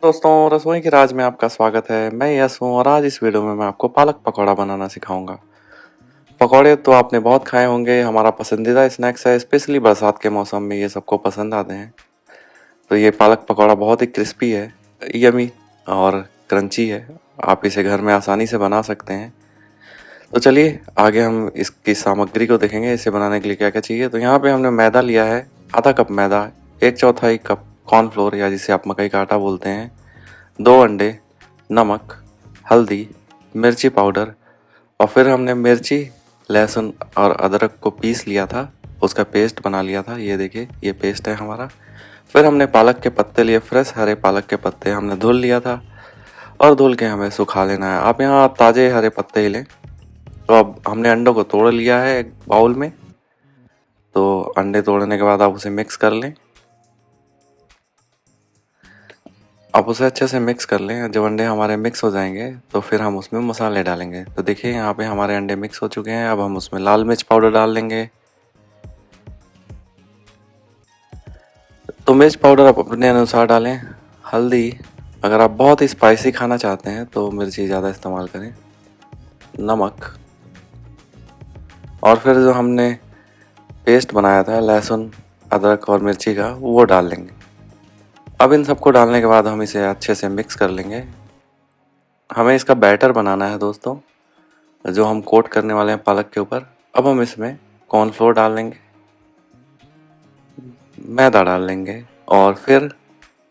दोस्तों, रसोई के राज में आपका स्वागत है। मैं यश हूँ और आज इस वीडियो में मैं आपको पालक पकौड़ा बनाना सिखाऊंगा। पकौड़े तो आपने बहुत खाए होंगे, हमारा पसंदीदा स्नैक्स है, स्पेशली बरसात के मौसम में ये सबको पसंद आते हैं। तो ये पालक पकौड़ा बहुत ही क्रिस्पी है, यमी और क्रंची है। आप इसे घर में आसानी से बना सकते हैं। तो चलिए आगे हम इसकी सामग्री को देखेंगे, इसे बनाने के लिए क्या क्या चाहिए। तो यहाँ पे हमने मैदा लिया है, आधा कप मैदा, 1/4 कप कॉर्नफ्लोर या जिसे आप मकई का आटा बोलते हैं, 2 अंडे, नमक, हल्दी, मिर्ची पाउडर और फिर हमने मिर्ची, लहसुन और अदरक को पीस लिया था, उसका पेस्ट बना लिया था। ये देखिए, ये पेस्ट है हमारा। फिर हमने पालक के पत्ते लिए, फ्रेश हरे पालक के पत्ते हमने धुल लिया था और धुल के हमें सुखा लेना है। आप यहाँ ताज़े हरे पत्ते ही लें। तो अब हमने अंडों को तोड़ लिया है एक बाउल में। तो अंडे तोड़ने के बाद आप उसे मिक्स कर लें। आप उसे अच्छे से मिक्स कर लें। जब अंडे हमारे मिक्स हो जाएंगे तो फिर हम उसमें मसाले डालेंगे। तो देखिए यहाँ पे हमारे अंडे मिक्स हो चुके हैं। अब हम उसमें लाल मिर्च पाउडर डाल लेंगे। तो मिर्च पाउडर आप अपने अनुसार डालें। हल्दी, अगर आप बहुत ही स्पाइसी खाना चाहते हैं तो मिर्ची ज़्यादा इस्तेमाल करें। नमक और फिर जो हमने पेस्ट बनाया था लहसुन, अदरक और मिर्ची का, वो डाल लेंगे। अब इन सबको डालने के बाद हम इसे अच्छे से मिक्स कर लेंगे। हमें इसका बैटर बनाना है दोस्तों, जो हम कोट करने वाले हैं पालक के ऊपर। अब हम इसमें कॉर्नफ्लोर डाल लेंगे, मैदा डाल लेंगे और फिर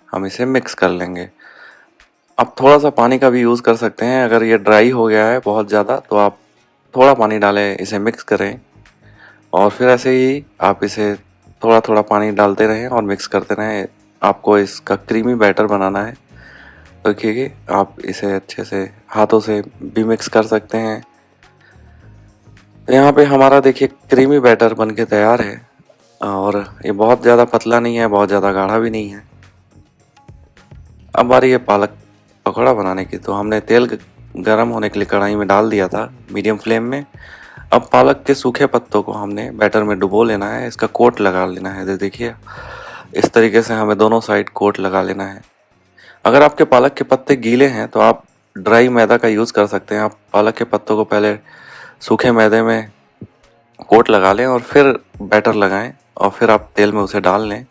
हम इसे मिक्स कर लेंगे। आप थोड़ा सा पानी का भी यूज़ कर सकते हैं। अगर ये ड्राई हो गया है बहुत ज़्यादा तो आप थोड़ा पानी डालें, इसे मिक्स करें और फिर ऐसे ही आप इसे थोड़ा थोड़ा पानी डालते रहें और मिक्स करते रहें। आपको इसका क्रीमी बैटर बनाना है। तो देखिए, आप इसे अच्छे से हाथों से भी मिक्स कर सकते हैं। यहाँ पे हमारा देखिए क्रीमी बैटर बन के तैयार है और ये बहुत ज़्यादा पतला नहीं है, बहुत ज़्यादा गाढ़ा भी नहीं है। अब बारी है पालक पकौड़ा बनाने की। तो हमने तेल गरम होने के लिए कढ़ाई में डाल दिया था मीडियम फ्लेम में। अब पालक के सूखे पत्तों को हमने बैटर में डुबो लेना है, इसका कोट लगा लेना है। देखिए इस तरीके से हमें दोनों साइड कोट लगा लेना है। अगर आपके पालक के पत्ते गीले हैं तो आप ड्राई मैदा का यूज़ कर सकते हैं। आप पालक के पत्तों को पहले सूखे मैदे में कोट लगा लें और फिर बैटर लगाएं और फिर आप तेल में उसे डाल लें।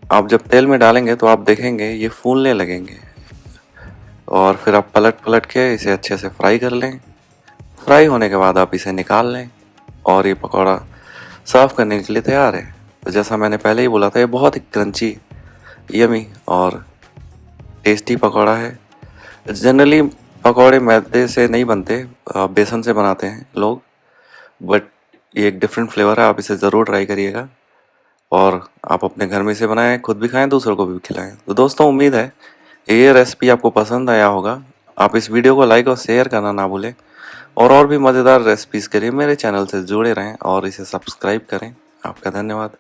आप जब तेल में डालेंगे तो आप देखेंगे ये फूलने लगेंगे और फिर आप पलट पलट के इसे अच्छे से फ्राई कर लें। फ्राई होने के बाद आप इसे निकाल लें और ये पकौड़ा सर्व करने के लिए तैयार है। तो जैसा मैंने पहले ही बोला था, ये बहुत ही क्रंची, यमी और टेस्टी पकौड़ा है। जनरली पकौड़े मैदे से नहीं बनते, बेसन से बनाते हैं लोग, बट ये एक डिफरेंट फ्लेवर है। आप इसे ज़रूर ट्राई करिएगा और आप अपने घर में इसे बनाएं, खुद भी खाएं, दूसरों को भी खिलाएं। तो दोस्तों, उम्मीद है ये रेसिपी आपको पसंद आया होगा। आप इस वीडियो को लाइक और शेयर करना ना भूलें और भी मज़ेदार रेसिपीज़ के लिए मेरे चैनल से जुड़े रहें और इसे सब्सक्राइब करें। आपका धन्यवाद।